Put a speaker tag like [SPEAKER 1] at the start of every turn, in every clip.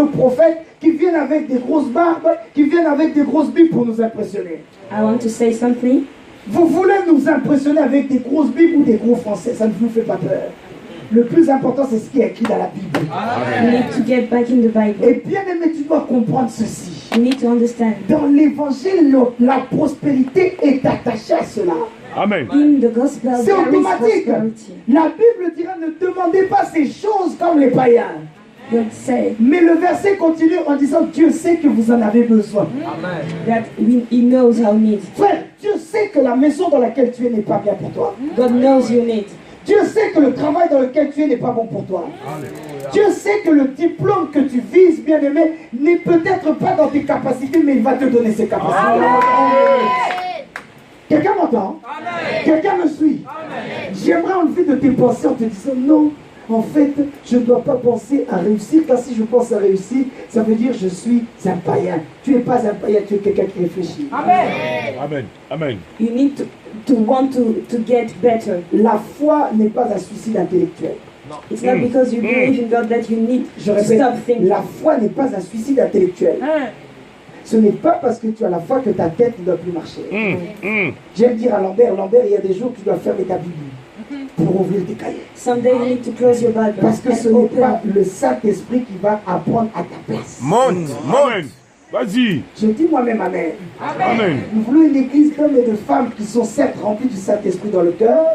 [SPEAKER 1] de prophètes qui viennent avec des grosses barbes, qui viennent avec des grosses bibles pour nous impressionner.
[SPEAKER 2] I want to say something.
[SPEAKER 1] Vous voulez nous impressionner avec des grosses bibles ou des gros français, ça ne vous fait pas peur. Le plus important, c'est ce qui est écrit dans la Bible.
[SPEAKER 2] You need to get back in the Bible.
[SPEAKER 1] Et bien aimé, tu dois comprendre ceci.
[SPEAKER 2] You need to understand.
[SPEAKER 1] Dans l'évangile, la prospérité est attachée à cela.
[SPEAKER 3] Amen.
[SPEAKER 2] In the gospel,
[SPEAKER 1] C'est
[SPEAKER 2] there is
[SPEAKER 1] automatique.
[SPEAKER 2] prosperity.
[SPEAKER 1] La Bible dira ne demandez pas ces choses comme les païens.
[SPEAKER 2] God said
[SPEAKER 1] Mais le verset continue en disant Dieu sait que vous en avez besoin.
[SPEAKER 2] that He knows our needs.
[SPEAKER 1] Frère, Dieu sait que la maison dans laquelle tu es n'est pas bien pour toi.
[SPEAKER 2] God knows your needs.
[SPEAKER 1] Dieu sait que le travail dans lequel tu es n'est pas bon pour toi. Dieu sait que le diplôme que tu vises, bien aimé, n'est peut-être pas dans tes capacités, mais il va te donner ses capacités. Quelqu'un m'entend? Quelqu'un me suit? J'aimerais enlever de tes pensées en te disant non. En fait, je ne dois pas penser à réussir, car si je pense à réussir, ça veut dire que je suis un païen. Tu n'es pas un païen, tu es quelqu'un qui réfléchit.
[SPEAKER 3] Amen. Amen.
[SPEAKER 2] You need to want to get better.
[SPEAKER 1] La foi n'est pas un suicide intellectuel.
[SPEAKER 2] It's not because you believe in God that you need
[SPEAKER 1] Je
[SPEAKER 2] to
[SPEAKER 1] répète,
[SPEAKER 2] stop thinking.
[SPEAKER 1] la foi n'est pas un suicide intellectuel. Ce n'est pas parce que tu as la foi que ta tête ne doit plus marcher. J'aime dire à Lambert, il y a des jours où tu dois fermer ta Bible pour ouvrir tes cahiers.
[SPEAKER 2] Someday you need to close your Bible
[SPEAKER 1] Parce que ce
[SPEAKER 2] and
[SPEAKER 1] n'est
[SPEAKER 2] open.
[SPEAKER 1] pas le Saint-Esprit qui va apprendre à ta place.
[SPEAKER 3] Monte. Vas-y.
[SPEAKER 1] Je dis moi-même Amen.
[SPEAKER 3] Amen.
[SPEAKER 1] Nous voulons une église d'hommes et de femmes qui sont certes remplis du Saint-Esprit dans le cœur,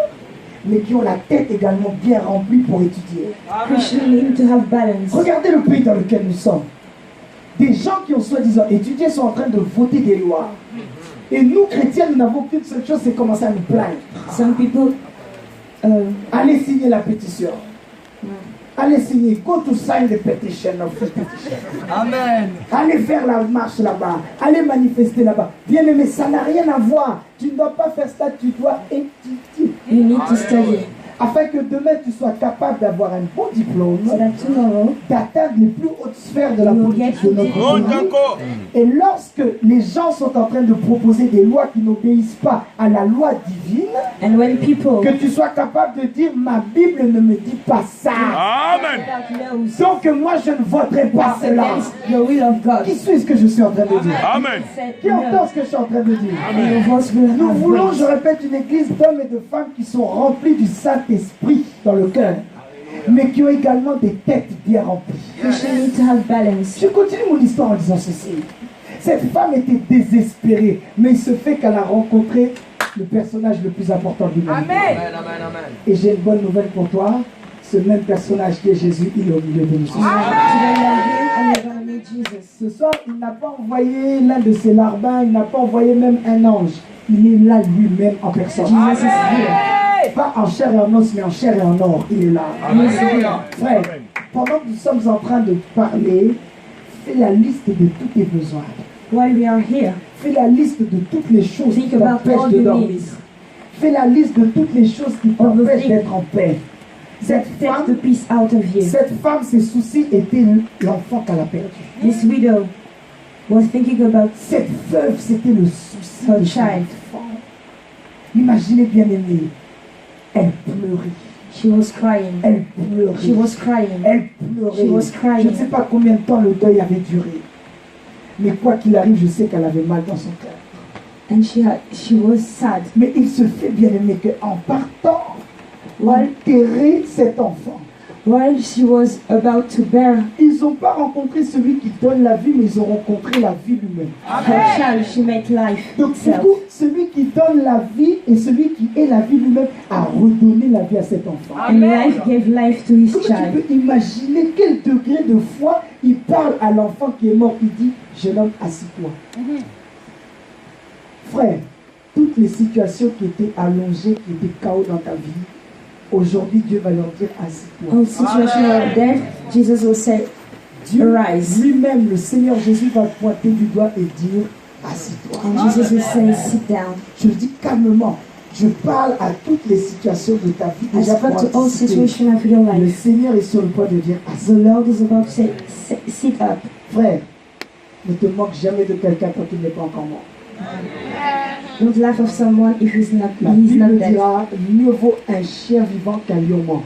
[SPEAKER 1] mais qui ont la tête également bien remplie pour étudier.
[SPEAKER 2] Christians need to have balance.
[SPEAKER 1] Regardez le pays dans lequel nous sommes. Des gens qui ont soi-disant étudié sont en train de voter des lois. Et nous, chrétiens, nous n'avons qu'une seule chose, c'est commencer à nous plaindre.
[SPEAKER 2] Some people
[SPEAKER 1] Allez signer la pétition. Allez signer. Go to sign the petition of the petition.
[SPEAKER 4] Amen.
[SPEAKER 1] Allez faire la marche là-bas. Allez manifester là-bas. Bien aimé, ça n'a rien à voir. Tu ne dois pas faire ça, tu dois étudier.
[SPEAKER 2] you need to study
[SPEAKER 1] Afin que demain tu sois capable d'avoir un bon diplôme,
[SPEAKER 2] so that tomorrow
[SPEAKER 1] d'atteindre les plus hautes sphères de la
[SPEAKER 2] you will
[SPEAKER 1] politique
[SPEAKER 2] get
[SPEAKER 1] de notre
[SPEAKER 3] Monte
[SPEAKER 1] pays.
[SPEAKER 3] encore.
[SPEAKER 1] Et lorsque les gens sont en train de proposer des lois qui n'obéissent pas à la loi divine,
[SPEAKER 2] and when people
[SPEAKER 1] que tu sois capable de dire ma Bible ne me dit pas ça.
[SPEAKER 3] Amen.
[SPEAKER 2] knows
[SPEAKER 1] Donc moi je ne voterai pas cela.
[SPEAKER 2] against the will of God,
[SPEAKER 1] Qui suit ce que je suis en train de dire?
[SPEAKER 3] Amen.
[SPEAKER 2] said
[SPEAKER 1] Qui entend
[SPEAKER 2] no,
[SPEAKER 1] ce que je suis en train de dire?
[SPEAKER 2] and your voice will
[SPEAKER 1] Nous
[SPEAKER 2] have
[SPEAKER 1] voulons, je
[SPEAKER 2] weight.
[SPEAKER 1] répète, une église d'hommes et de femmes qui sont remplis du Saint-Esprit dans le cœur, mais qui ont également des têtes bien remplies.
[SPEAKER 2] Christians need to have balance.
[SPEAKER 1] Je continue mon histoire en disant ceci. Cette femme était désespérée, mais il se fait qu'elle a rencontré le personnage le plus important du monde.
[SPEAKER 4] Amen.
[SPEAKER 1] Et j'ai une bonne nouvelle pour toi. Ce même personnage qui est Jésus, il est au milieu de nous.
[SPEAKER 2] Today you are here and you're gonna meet Jesus.
[SPEAKER 1] Ce soir, il n'a pas envoyé l'un de ses larbins, il n'a pas envoyé même un ange. Il est là lui-même en personne.
[SPEAKER 2] Jesus is here.
[SPEAKER 1] Pas en chair et en os, mais en chair et en or. Il est là.
[SPEAKER 2] He is here.
[SPEAKER 1] Frère, pendant que nous sommes en train de parler, fais la liste de tous tes besoins.
[SPEAKER 2] While we are here,
[SPEAKER 1] Fais la liste de toutes les choses qui
[SPEAKER 2] think about
[SPEAKER 1] t'empêchent
[SPEAKER 2] all
[SPEAKER 1] de
[SPEAKER 2] your
[SPEAKER 1] dormir.
[SPEAKER 2] needs.
[SPEAKER 1] Fais la liste de toutes les choses qui t'empêchent d'être en paix. Cette
[SPEAKER 2] Take the
[SPEAKER 1] femme,
[SPEAKER 2] peace out of you.
[SPEAKER 1] ses soucis étaient l'enfant qu'elle a perdu.
[SPEAKER 2] This widow was thinking about
[SPEAKER 1] Cette veuve, c'était le souci
[SPEAKER 2] her
[SPEAKER 1] de son
[SPEAKER 2] child.
[SPEAKER 1] enfant. Imaginez bien aimé, elle pleurait.
[SPEAKER 2] She was crying.
[SPEAKER 1] Elle pleurait.
[SPEAKER 2] She was crying.
[SPEAKER 1] Elle pleurait.
[SPEAKER 2] She was crying.
[SPEAKER 1] Je ne sais pas combien de temps le deuil avait duré. Mais quoi qu'il arrive, je sais qu'elle avait mal dans son cœur.
[SPEAKER 2] And she was sad.
[SPEAKER 1] Mais il se fait bien aimé qu'en partant, enterrer cet enfant,
[SPEAKER 2] While she was about to bear
[SPEAKER 1] ils n'ont pas rencontré celui qui donne la vie, mais ils ont rencontré la vie lui-même.
[SPEAKER 2] her child, she made life
[SPEAKER 1] Donc du
[SPEAKER 2] itself.
[SPEAKER 1] coup, celui qui donne la vie et celui qui est la vie lui-même a redonné la vie à cet enfant.
[SPEAKER 2] And life gave life to his
[SPEAKER 1] Comment
[SPEAKER 2] child.
[SPEAKER 1] tu peux imaginer quel degré de foi il parle à l'enfant qui est mort, il dit, jeune homme, assis-toi. Frère, toutes les situations qui étaient allongées, qui étaient chaos dans ta vie, aujourd'hui Dieu va leur dire, assis-toi.
[SPEAKER 2] On situational death, Jesus will say,
[SPEAKER 1] Dieu
[SPEAKER 2] Arise.
[SPEAKER 1] lui-même, le Seigneur Jésus va pointer du doigt et dire, assis-toi.
[SPEAKER 2] and Jesus will say, sit down.
[SPEAKER 1] Je le dis calmement. Je parle à toutes les situations de ta vie
[SPEAKER 2] I
[SPEAKER 1] déjà
[SPEAKER 2] spoke
[SPEAKER 1] pour
[SPEAKER 2] to all
[SPEAKER 1] anticiper.
[SPEAKER 2] situations of your
[SPEAKER 1] Le
[SPEAKER 2] life.
[SPEAKER 1] Seigneur est sur le point de dire,
[SPEAKER 2] The Lord is about to say, sit up.
[SPEAKER 1] frère, ne te moque jamais de quelqu'un quand il n'est pas encore mort.
[SPEAKER 2] Don't laugh of someone if he's
[SPEAKER 1] La
[SPEAKER 2] not
[SPEAKER 1] Bible
[SPEAKER 2] dead.
[SPEAKER 1] dira, mieux vaut un chien vivant qu'un lion mort.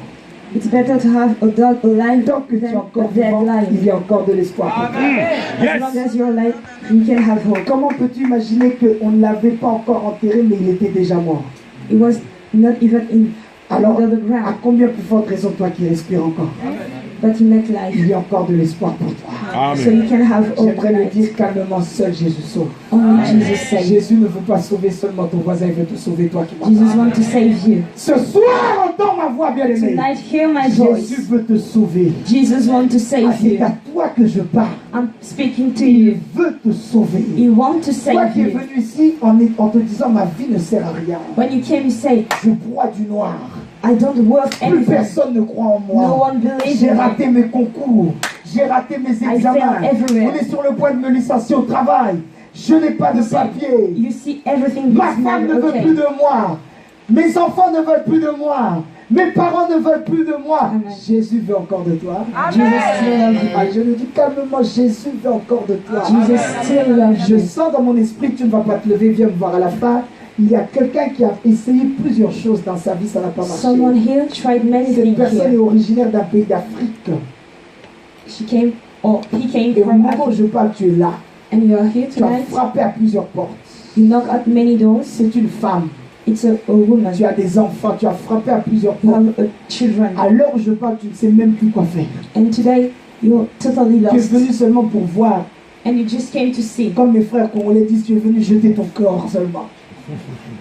[SPEAKER 2] It's better to have a dog alive
[SPEAKER 1] Tant que tu es
[SPEAKER 2] than
[SPEAKER 1] encore
[SPEAKER 2] a dead
[SPEAKER 1] vivant, il
[SPEAKER 2] lion.
[SPEAKER 1] y a encore de l'espoir pour toi.
[SPEAKER 2] As
[SPEAKER 3] Yes.
[SPEAKER 2] long as you're alive, you can have hope.
[SPEAKER 1] Comment peux-tu imaginer qu'on ne l'avait pas encore enterré, mais il était déjà mort?
[SPEAKER 2] It was not even
[SPEAKER 1] Alors,
[SPEAKER 2] under the
[SPEAKER 1] à
[SPEAKER 2] ground,
[SPEAKER 1] combien plus forte raison toi qui respires encore?
[SPEAKER 2] but he met life.
[SPEAKER 1] Il y a encore de l'espoir pour toi.
[SPEAKER 2] So
[SPEAKER 3] Amen.
[SPEAKER 2] you can have hope
[SPEAKER 1] J'aimerais le
[SPEAKER 2] tonight.
[SPEAKER 1] dire calmement, seul Jésus sauve.
[SPEAKER 2] Only Jesus saves.
[SPEAKER 1] Jésus ne veut pas sauver seulement ton voisin, il veut te sauver toi qui
[SPEAKER 2] Jesus
[SPEAKER 1] m'entends.
[SPEAKER 2] wants to save you.
[SPEAKER 1] Ce soir, entends ma voix bien-aimée.
[SPEAKER 2] Tonight, hear my voice.
[SPEAKER 1] Jésus veut te sauver.
[SPEAKER 2] Jesus wants to
[SPEAKER 1] Ah,
[SPEAKER 2] save
[SPEAKER 1] c'est
[SPEAKER 2] you.
[SPEAKER 1] à toi que je parle.
[SPEAKER 2] I'm speaking to
[SPEAKER 1] Il
[SPEAKER 2] you.
[SPEAKER 1] veut te sauver.
[SPEAKER 2] He wants to
[SPEAKER 1] Toi
[SPEAKER 2] save
[SPEAKER 1] qui es
[SPEAKER 2] you.
[SPEAKER 1] venu ici en te disant ma vie ne sert à rien.
[SPEAKER 2] When you came, you say,
[SPEAKER 1] Je broie du noir.
[SPEAKER 2] I don't work
[SPEAKER 1] Plus
[SPEAKER 2] anything.
[SPEAKER 1] personne ne croit en
[SPEAKER 2] No
[SPEAKER 1] moi.
[SPEAKER 2] one believes
[SPEAKER 1] J'ai
[SPEAKER 2] in
[SPEAKER 1] raté
[SPEAKER 2] me.
[SPEAKER 1] mes concours. J'ai raté mes
[SPEAKER 2] I
[SPEAKER 1] examens.
[SPEAKER 2] fail everywhere.
[SPEAKER 1] On est sur le point de me licencier au travail. Je n'ai pas de papier.
[SPEAKER 2] You see everything
[SPEAKER 1] Ma
[SPEAKER 2] is
[SPEAKER 1] femme
[SPEAKER 2] not
[SPEAKER 1] ne veut
[SPEAKER 2] okay.
[SPEAKER 1] plus de moi. Mes enfants ne veulent plus de moi. Mes parents ne veulent plus de moi.
[SPEAKER 2] Amen.
[SPEAKER 1] Jésus veut encore de toi.
[SPEAKER 2] Jesus still loves you.
[SPEAKER 1] Ah, je le dis calmement, Jésus veut encore de toi.
[SPEAKER 2] Jesus still loves
[SPEAKER 1] Je
[SPEAKER 2] you.
[SPEAKER 1] sens dans mon esprit que tu ne vas pas te lever, viens me voir à la fin. Il y a quelqu'un qui a essayé plusieurs choses dans sa vie, ça n'a pas
[SPEAKER 2] Someone
[SPEAKER 1] marché.
[SPEAKER 2] here tried many
[SPEAKER 1] Cette
[SPEAKER 2] things
[SPEAKER 1] personne est
[SPEAKER 2] here.
[SPEAKER 1] originaire d'un pays d'Afrique.
[SPEAKER 2] She came, or he came
[SPEAKER 1] Et au
[SPEAKER 2] from
[SPEAKER 1] moment où
[SPEAKER 2] Africa.
[SPEAKER 1] je parle, tu es là.
[SPEAKER 2] And you are here
[SPEAKER 1] Tu as
[SPEAKER 2] tonight.
[SPEAKER 1] frappé à plusieurs portes.
[SPEAKER 2] You knock at many doors.
[SPEAKER 1] C'est une femme.
[SPEAKER 2] It's a woman.
[SPEAKER 1] Tu as des enfants. Tu as frappé à plusieurs
[SPEAKER 2] You
[SPEAKER 1] portes.
[SPEAKER 2] have children.
[SPEAKER 1] À l'heure où je parle, tu ne sais même plus quoi faire.
[SPEAKER 2] And today, you're totally
[SPEAKER 1] Tu es
[SPEAKER 2] lost.
[SPEAKER 1] venu seulement pour voir.
[SPEAKER 2] And you just came to see.
[SPEAKER 1] Comme mes frères congolais disent, tu es venu jeter ton corps seulement.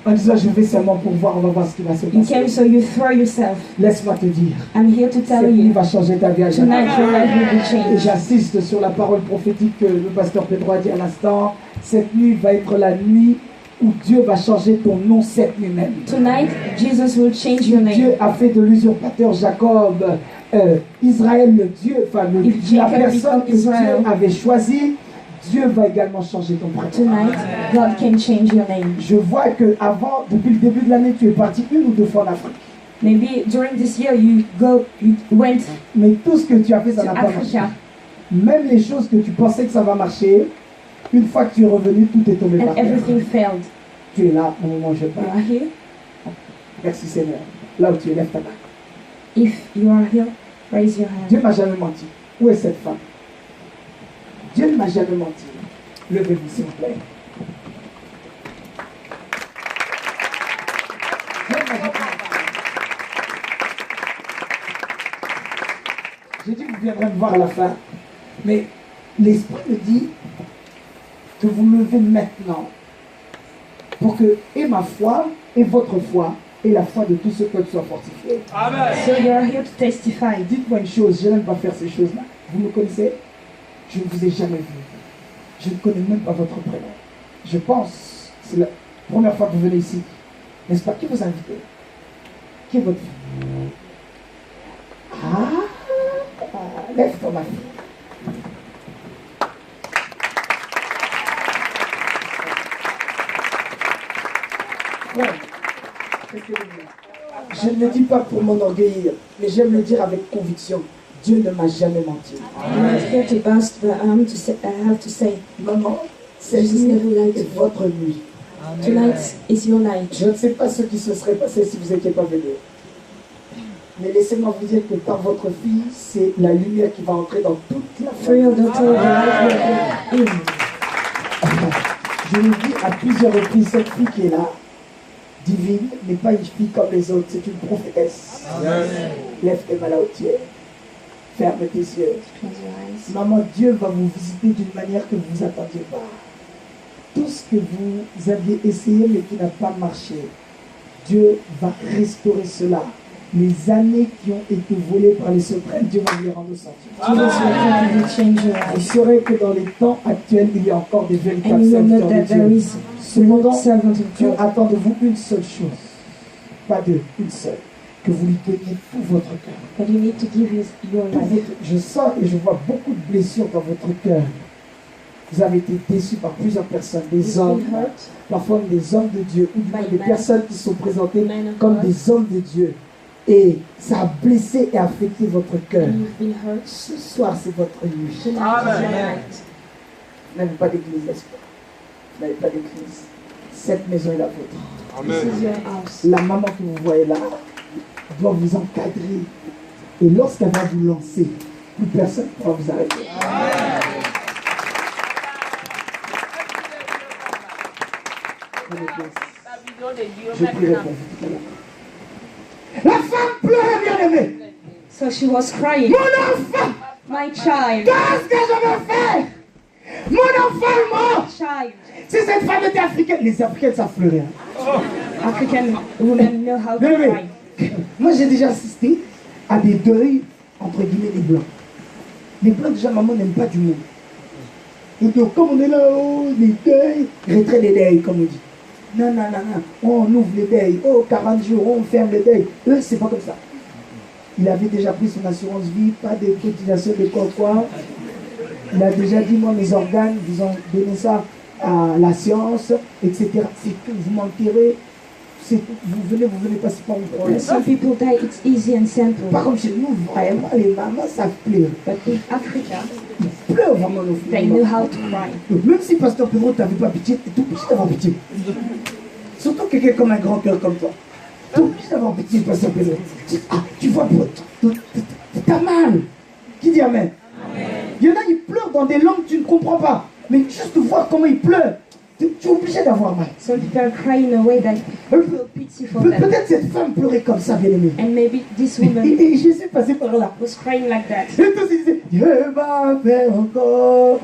[SPEAKER 1] En disant, je vais seulement pour voir, on va voir ce qui va se
[SPEAKER 2] You came
[SPEAKER 1] passer.
[SPEAKER 2] so you throw yourself.
[SPEAKER 1] Laisse-moi te dire,
[SPEAKER 2] I'm here to tell
[SPEAKER 1] cette nuit
[SPEAKER 2] you.
[SPEAKER 1] va changer ta vie à jamais.
[SPEAKER 2] Tonight, your life will be
[SPEAKER 1] Et
[SPEAKER 2] changed.
[SPEAKER 1] j'insiste sur la parole prophétique que le pasteur Pedro a dit à l'instant. Cette nuit va être la nuit où Dieu va changer ton nom cette nuit même.
[SPEAKER 2] Tonight, Jesus will change your
[SPEAKER 1] Dieu
[SPEAKER 2] name.
[SPEAKER 1] a fait de l'usurpateur Jacob, Israël le Dieu, enfin
[SPEAKER 2] If
[SPEAKER 1] la
[SPEAKER 2] Jacob
[SPEAKER 1] personne
[SPEAKER 2] become
[SPEAKER 1] que Dieu
[SPEAKER 2] Israel.
[SPEAKER 1] avait choisie. Dieu va également changer ton prénom.
[SPEAKER 2] Tonight, God can change your name.
[SPEAKER 1] Je vois que avant, depuis le début de l'année, tu es parti une ou deux fois en Afrique.
[SPEAKER 2] Maybe during this year you went
[SPEAKER 1] Mais tout ce que tu as fait, ça
[SPEAKER 2] to
[SPEAKER 1] n'a pas marché.
[SPEAKER 2] Africa,
[SPEAKER 1] Même les choses que tu pensais que ça va marcher, une fois que tu es revenu, tout est tombé par
[SPEAKER 2] and
[SPEAKER 1] terre.
[SPEAKER 2] everything failed.
[SPEAKER 1] Tu es là au moment où je
[SPEAKER 2] You
[SPEAKER 1] parle.
[SPEAKER 2] are here.
[SPEAKER 1] Merci Seigneur. Là où tu es, lève ta main.
[SPEAKER 2] If you are here, raise your
[SPEAKER 1] Dieu
[SPEAKER 2] hand.
[SPEAKER 1] ne m'a jamais menti. Où est cette femme? Dieu ne m'a jamais menti. Levez-vous s'il vous plaît. Dieu ne m'a jamais menti. J'ai dit que vous viendrez me voir à la fin. Mais l'Esprit me dit que vous me levez maintenant pour que et ma foi et votre foi et la foi de tous ceux qui soient fortifiés.
[SPEAKER 2] So you are here to testify.
[SPEAKER 1] Dites-moi une chose, je n'aime pas faire ces choses-là. Vous me connaissez? Je ne vous ai jamais vu. Je ne connais même pas votre prénom. Je pense, c'est la première fois que vous venez ici. N'est-ce pas? Qui vous invite? Qui est votre fille? Lève-toi ma fille. Ouais. Qu'est-ce que vous dites? Je ne le dis pas pour m'enorgueillir, mais j'aime le dire avec conviction. Dieu ne m'a jamais menti.
[SPEAKER 2] I'm not here to boast, but I have to say,
[SPEAKER 1] Maman, cette
[SPEAKER 2] Jesus
[SPEAKER 1] nuit
[SPEAKER 2] never lied to
[SPEAKER 1] est
[SPEAKER 2] me.
[SPEAKER 1] votre nuit.
[SPEAKER 2] Tonight is your night.
[SPEAKER 1] Je ne sais pas ce qui se serait passé si vous n'étiez pas venu. Mais laissez-moi vous dire que par votre fille, c'est la lumière qui va entrer dans toute la
[SPEAKER 2] For your
[SPEAKER 1] famille.
[SPEAKER 2] daughter, the light will be in.
[SPEAKER 1] Je le dis à plusieurs reprises, cette fille qui est là, divine, n'est pas une fille comme les autres, c'est une prophétesse. Lève tes mains là où tu es. Ferme tes yeux.
[SPEAKER 2] Close your eyes.
[SPEAKER 1] Maman, Dieu va vous visiter d'une manière que vous ne vous attendiez pas. Tout ce que vous aviez essayé mais qui n'a pas marché, Dieu va restaurer cela. Les années qui ont été volées par les secrets, Dieu va vous les rendre sortir.
[SPEAKER 2] Jesus will completely change your
[SPEAKER 1] Vous
[SPEAKER 2] life.
[SPEAKER 1] saurez que dans les temps actuels, il y a encore des
[SPEAKER 2] And
[SPEAKER 1] véritables
[SPEAKER 2] you will know
[SPEAKER 1] serviteurs
[SPEAKER 2] that
[SPEAKER 1] de
[SPEAKER 2] there
[SPEAKER 1] Dieu.
[SPEAKER 2] is
[SPEAKER 1] Cependant,
[SPEAKER 2] servant of
[SPEAKER 1] Dieu
[SPEAKER 2] God.
[SPEAKER 1] attend de vous une seule chose, pas deux, une seule, que vous lui donniez tout votre cœur.
[SPEAKER 2] But you need to give your
[SPEAKER 1] Tout
[SPEAKER 2] life.
[SPEAKER 1] votre- je sens et je vois beaucoup de blessures dans votre cœur. Vous avez été déçus par plusieurs personnes, des
[SPEAKER 2] You've
[SPEAKER 1] hommes,
[SPEAKER 2] been hurt
[SPEAKER 1] parfois des hommes de Dieu, ou du moins
[SPEAKER 2] by
[SPEAKER 1] des
[SPEAKER 2] men.
[SPEAKER 1] personnes qui sont présentées
[SPEAKER 2] Men of
[SPEAKER 1] comme
[SPEAKER 2] God.
[SPEAKER 1] des hommes de Dieu. Et ça a blessé et affecté votre cœur.
[SPEAKER 2] and you've been hurt.
[SPEAKER 1] Ce soir, c'est votre nuit.
[SPEAKER 2] Tonight is your night.
[SPEAKER 1] Vous n'avez pas d'église, n'est-ce pas? Vous n'avez pas d'église. Cette maison est la vôtre.
[SPEAKER 2] This is your house.
[SPEAKER 1] La maman que vous voyez là doit vous encadrer Et lorsqu'elle va vous lancer, plus personne ne pourra vous arrêter. Je prierai pour vous tout à l'heure. La femme pleurait, bien-aimée.
[SPEAKER 2] So she was crying.
[SPEAKER 1] Mon enfant,
[SPEAKER 2] My child.
[SPEAKER 1] qu'est-ce que je vais faire? Mon enfant est mort.
[SPEAKER 2] Child.
[SPEAKER 1] Si cette femme était africaine, les Africaines savent pleurer.
[SPEAKER 2] African women know how to
[SPEAKER 1] Bien-aimé,
[SPEAKER 2] cry.
[SPEAKER 1] moi j'ai déjà assisté à des deuils, entre guillemets, des blancs. Les blancs, déjà, maman n'aime pas du monde. Et donc, comme on est là-haut, les deuils, retrait des deuils, comme on dit. Non, non, non, non, on ouvre les deuils. Oh, 40 jours, on ferme les deuils. Eux, c'est pas comme ça. Il avait déjà pris son assurance vie, pas de cotisation de quoi. Il a déjà dit, moi, mes organes, vous ont donné ça à la science, etc. C'est tout, vous mentirez. C'est tout. Vous venez passer par un problème.
[SPEAKER 2] Some people die, it's easy and simple.
[SPEAKER 1] Par contre, chez nous, vraiment, les mamans savent pleurer.
[SPEAKER 2] But in Africa,
[SPEAKER 1] Ils pleurent vraiment nos
[SPEAKER 2] they
[SPEAKER 1] filles.
[SPEAKER 2] know how to cry.
[SPEAKER 1] Donc, même si Pasteur Pedro t'avait pas pitié, t'es tout obligé d'avoir pitié. Surtout quelqu'un comme un grand cœur comme toi. T'es obligé d'avoir pitié, Pasteur Pedro. Tu vois, t'as mal. Qui dit Amen? Il y en a, ils pleurent dans des langues que tu ne comprends pas. Mais juste voir comment ils pleurent, tu es obligé d'avoir mal.
[SPEAKER 2] Some people cry in a way that you feel pity for them.
[SPEAKER 1] Peut-être cette femme pleurait comme ça, bien aimé.
[SPEAKER 2] And maybe this woman
[SPEAKER 1] Et Jésus passait par là.
[SPEAKER 2] was crying like that.
[SPEAKER 1] Et tous ils disaient, Dieu va faire encore.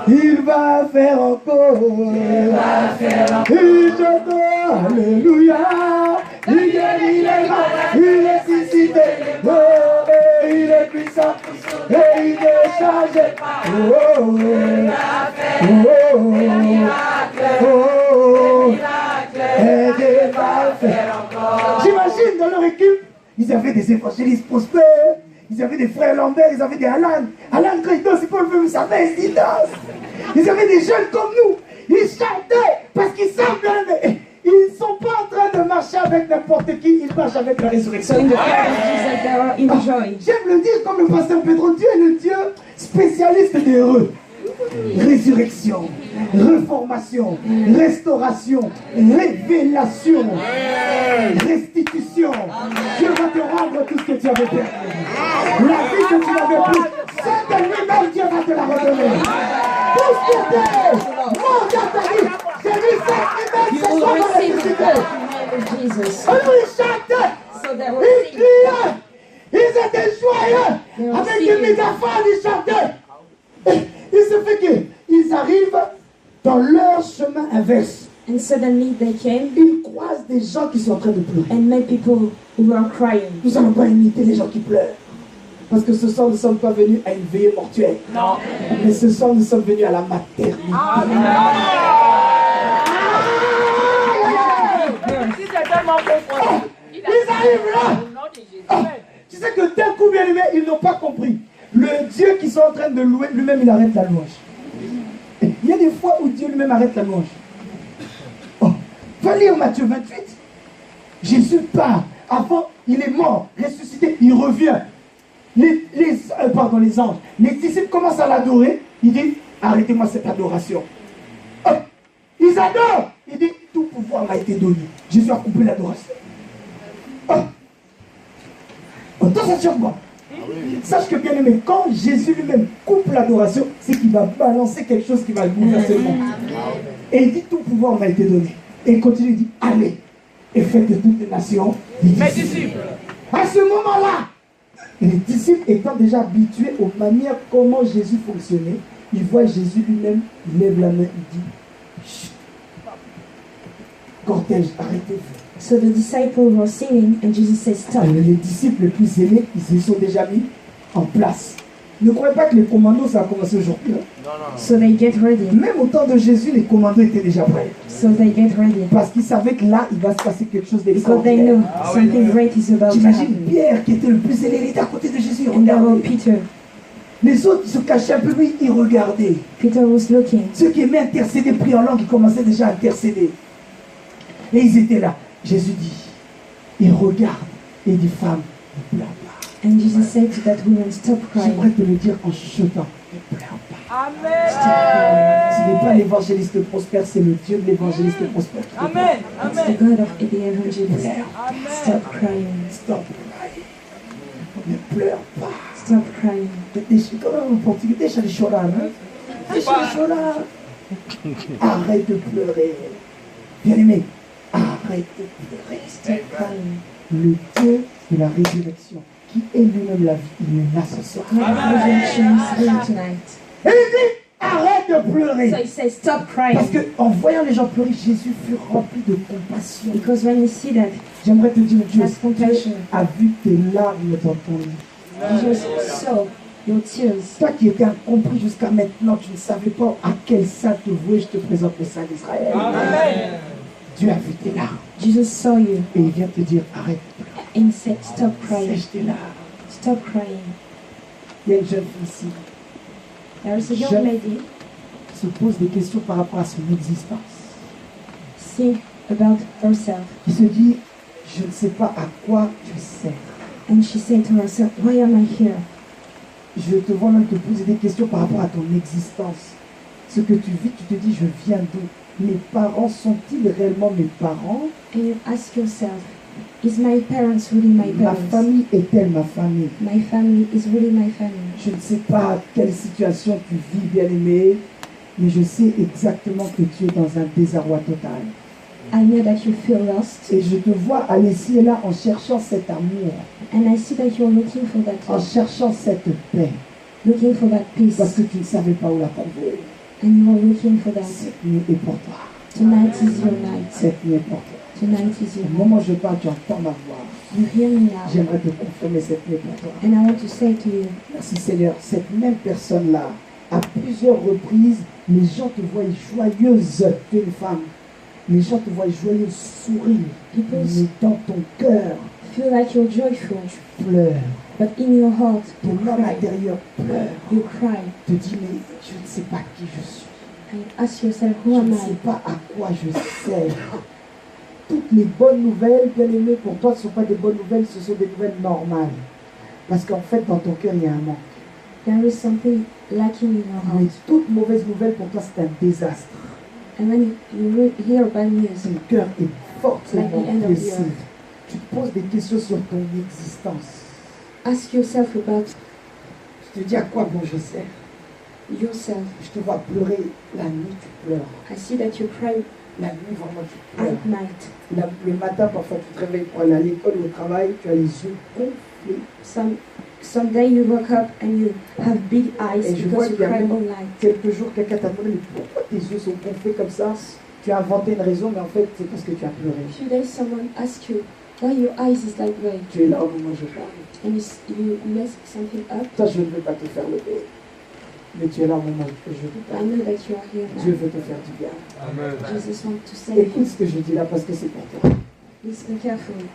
[SPEAKER 1] Il va faire encore. Il va faire encore. Il chante, alléluia. Il guérit les malades. Il ressuscite. Oh, et il est puissant. Et il est chargé. Oh, oh, oh, oh, oh. Et Dieu va faire encore. J'imagine dans leur équipe, ils avaient des évangélistes prospères. Ils avaient des frères Lambert, ils avaient des Alan. Alan, quand il danse, il peut le sa veste, il danse. Ils avaient des jeunes comme nous. Ils chantaient parce qu'ils savent bien, mais ils ne sont pas en train de marcher avec n'importe qui. Ils marchent avec la
[SPEAKER 2] So
[SPEAKER 1] résurrection.
[SPEAKER 2] in the prayer of Jesus, they are enjoying.
[SPEAKER 1] J'aime le dire comme le pasteur Pedro. Dieu est le Dieu spécialiste des heureux. Résurrection, réformation, restauration, révélation, restitution. Dieu va te rendre tout ce que tu avais perdu. La vie que tu n'avais plus, c'est de lui-même Dieu va te la redonner. Tout ce qui était mort dans ta vie, j'ai vu ça
[SPEAKER 2] You
[SPEAKER 1] lui-même ce
[SPEAKER 2] will
[SPEAKER 1] soir dans
[SPEAKER 2] receive it
[SPEAKER 1] l'électricité.
[SPEAKER 2] in the name of Jesus.
[SPEAKER 1] Et lui, il chantait,
[SPEAKER 2] So they
[SPEAKER 1] il
[SPEAKER 2] will sing.
[SPEAKER 1] criait, ils étaient joyeux. Avec des mégaphones, ils chantaient. Il se fait qu'ils arrivent dans leur chemin inverse.
[SPEAKER 2] And suddenly they came
[SPEAKER 1] Ils croisent des gens qui sont en train de pleurer.
[SPEAKER 2] and met people who were crying.
[SPEAKER 1] Nous n'allons pas imiter les gens qui pleurent. Parce que ce soir, nous ne sommes pas venus à une veillée mortuaire. Non. Mais ce soir, nous sommes venus à la maternité. Ils arrivent là. Tu sais que d'un coup, bien aimé, ils n'ont pas compris. Le Dieu qu'ils sont en train de louer, lui-même, il arrête la louange. Il y a des fois où Dieu lui-même arrête la louange. Oh. Va lire Matthieu 28. Jésus part. Avant, il est mort, ressuscité, il revient. Les anges. Les disciples commencent à l'adorer. Il dit, arrêtez-moi cette adoration. Oh. Ils adorent. Il dit, tout pouvoir m'a été donné. Jésus a coupé l'adoration. Oh. Oh, toi, ça tient quoi? Sache que bien aimé, quand Jésus lui-même coupe l'adoration, c'est qu'il va balancer quelque chose qui va bouleverser le monde. Et il dit, tout pouvoir m'a été donné. Et il continue, il dit, allez, et faites de toutes les nations mes disciples. À ce moment-là, les disciples étant déjà habitués aux manières comment Jésus fonctionnait, ils voient Jésus lui-même, il lève la main, il dit, chut, cortège, arrêtez-vous.
[SPEAKER 2] So the disciples were singing and Jesus said, stop.
[SPEAKER 1] Les disciples les plus aimés, ils se sont déjà mis en place. Ne croyez pas que les commandos, ça a commencé aujourd'hui. Hein?
[SPEAKER 2] So they get ready.
[SPEAKER 1] Même au temps de Jésus, les commandos étaient déjà prêts.
[SPEAKER 2] So they get ready.
[SPEAKER 1] Parce qu'ils savaient que là, il va se passer quelque chose
[SPEAKER 2] Because they
[SPEAKER 1] d'extraordinaire.
[SPEAKER 2] know something great is about to
[SPEAKER 1] J'imagine
[SPEAKER 2] happen.
[SPEAKER 1] Pierre, qui était le plus aimé, il était à côté de Jésus.
[SPEAKER 2] And there were
[SPEAKER 1] Regardez.
[SPEAKER 2] Peter.
[SPEAKER 1] Les autres, ils se cachaient un peu, lui, ils regardaient.
[SPEAKER 2] Peter was looking.
[SPEAKER 1] Ceux qui aimaient intercéder, prier en langue, ils commençaient déjà à intercéder. Et ils étaient là. Jésus dit, il regarde et il dit, femme, ne pleure pas.
[SPEAKER 2] And Jesus said to that woman, stop
[SPEAKER 1] J'aimerais
[SPEAKER 2] crying.
[SPEAKER 1] te le dire en chuchotant, ne pleure pas.
[SPEAKER 2] Stop crying.
[SPEAKER 1] Ce n'est pas l'évangéliste prospère, c'est le Dieu de l'évangéliste prospère. Qui te parle.
[SPEAKER 2] It's the God of the evangelist. Stop crying.
[SPEAKER 1] Stop crying. pleure pas.
[SPEAKER 2] Stop crying.
[SPEAKER 1] Comment en portugais? Deixa de chorar, hein? Deixa de chorar. Arrête de pleurer. Bien-aimé, arrête de pleurer.
[SPEAKER 2] Stop crying.
[SPEAKER 1] Le Dieu de la résurrection, qui est lui-même la vie, il est là ce soir.
[SPEAKER 2] God of resurrection is here tonight.
[SPEAKER 1] Et il dit, arrête de pleurer.
[SPEAKER 2] So he says, stop
[SPEAKER 1] Parce
[SPEAKER 2] crying.
[SPEAKER 1] qu'en voyant les gens pleurer, Jésus fut rempli de compassion.
[SPEAKER 2] Because when you see that,
[SPEAKER 1] J'aimerais te dire, Dieu,
[SPEAKER 2] That's compassion.
[SPEAKER 1] Dieu a vu tes larmes dans ton lit.
[SPEAKER 2] you just saw your tears.
[SPEAKER 1] Toi qui étais incompris jusqu'à maintenant, tu ne savais pas à quel saint te vouer, je te présente le saint d'Israël.
[SPEAKER 3] Amen.
[SPEAKER 1] Dieu a vu tes larmes.
[SPEAKER 2] Jesus saw you
[SPEAKER 1] Et il vient te dire, arrête de pleurer.
[SPEAKER 2] and said, stop crying.
[SPEAKER 1] Sèche tes larmes.
[SPEAKER 2] Stop crying.
[SPEAKER 1] Il y a une jeune fille ici
[SPEAKER 2] There is a
[SPEAKER 1] Je-
[SPEAKER 2] young lady
[SPEAKER 1] qui se pose des questions par rapport à son existence.
[SPEAKER 2] think about herself,
[SPEAKER 1] Qui se dit, je ne sais pas à quoi je sers.
[SPEAKER 2] and she said to herself, why am I here?
[SPEAKER 1] Je te vois même te poser des questions par rapport à ton existence. Ce que tu vis, tu te dis, je viens d'où? Mes parents sont-ils réellement mes parents?
[SPEAKER 2] And you ask yourself, is my parents really my
[SPEAKER 1] Ma
[SPEAKER 2] parents?
[SPEAKER 1] famille est-elle ma famille?
[SPEAKER 2] My family is really my family.
[SPEAKER 1] Je ne sais pas quelle situation tu vis, bien-aimé, mais je sais exactement que tu es dans un désarroi total.
[SPEAKER 2] I know that you feel lost,
[SPEAKER 1] Et je te vois aller ici et là en cherchant cet amour,
[SPEAKER 2] and I see that you're looking for that
[SPEAKER 1] en
[SPEAKER 2] love,
[SPEAKER 1] cherchant cette paix,
[SPEAKER 2] looking for that peace,
[SPEAKER 1] parce que tu ne savais pas où la trouver.
[SPEAKER 2] and you are looking for that.
[SPEAKER 1] Cette nuit est pour toi.
[SPEAKER 2] Tonight is your night.
[SPEAKER 1] Cette nuit est pour toi.
[SPEAKER 2] Tonight is your
[SPEAKER 1] Au
[SPEAKER 2] night.
[SPEAKER 1] moment où je parle, tu entends ma voix.
[SPEAKER 2] You hear me now,
[SPEAKER 1] J'aimerais te confirmer cette nuit pour toi.
[SPEAKER 2] and I want to say to you,
[SPEAKER 1] Merci Seigneur. Cette même personne-là, à plusieurs reprises, les gens te voient joyeuse, tu es une femme. Les gens te voient joyeuse, sourire.
[SPEAKER 2] people
[SPEAKER 1] Mais dans ton cœur,
[SPEAKER 2] feel like you're joyful,
[SPEAKER 1] pleure.
[SPEAKER 2] but in your heart you
[SPEAKER 1] Ton homme
[SPEAKER 2] cry.
[SPEAKER 1] intérieur pleure.
[SPEAKER 2] You cry,
[SPEAKER 1] Te dis, mais je ne sais pas qui je suis.
[SPEAKER 2] and you ask yourself,
[SPEAKER 1] Je
[SPEAKER 2] who am
[SPEAKER 1] ne
[SPEAKER 2] I?
[SPEAKER 1] sais pas à quoi je sers. Toutes les bonnes nouvelles, bien aimées, pour toi, ce ne sont pas des bonnes nouvelles, ce sont des nouvelles normales. Parce qu'en fait, dans ton cœur, il y a un manque.
[SPEAKER 2] There is something lacking in your
[SPEAKER 1] Mais
[SPEAKER 2] heart.
[SPEAKER 1] toute mauvaise nouvelle, pour toi, c'est un désastre.
[SPEAKER 2] And when you hear bad news,
[SPEAKER 1] Ton cœur est fortement
[SPEAKER 2] Like the end of the
[SPEAKER 1] blessé.
[SPEAKER 2] earth.
[SPEAKER 1] Tu te poses des questions sur ton existence.
[SPEAKER 2] ask yourself about
[SPEAKER 1] Je te dis à quoi bon je sers.
[SPEAKER 2] yourself.
[SPEAKER 1] Je te vois pleurer. La nuit, tu pleures.
[SPEAKER 2] I see that you cry
[SPEAKER 1] La nuit, vraiment, tu pleures.
[SPEAKER 2] at night.
[SPEAKER 1] Le matin, parfois, tu te réveilles pour aller à l'école ou au travail, tu as les yeux gonflés.
[SPEAKER 2] Someday you wake up and you have big eyes
[SPEAKER 1] Et je vois
[SPEAKER 2] because you
[SPEAKER 1] qu'il y a
[SPEAKER 2] cry
[SPEAKER 1] même
[SPEAKER 2] all night.
[SPEAKER 1] quelques jours, quelqu'un t'a demandé, mais pourquoi tes yeux sont gonflés comme ça? Tu as inventé une raison, mais en fait, c'est parce que tu as pleuré.
[SPEAKER 2] A few days someone asks you why your eyes is that way,
[SPEAKER 1] Tu es là au moment où je parle.
[SPEAKER 2] and you mess something up.
[SPEAKER 1] Toi, je ne veux pas te faire lever. Mais tu es là au moment où je te
[SPEAKER 2] I
[SPEAKER 1] parle.
[SPEAKER 2] know that you are here
[SPEAKER 1] Dieu
[SPEAKER 2] now.
[SPEAKER 1] veut te faire du bien.
[SPEAKER 3] Amen.
[SPEAKER 2] Jesus wants to say,
[SPEAKER 1] Écoute ce que je dis là parce que c'est pour toi.
[SPEAKER 2] listen carefully.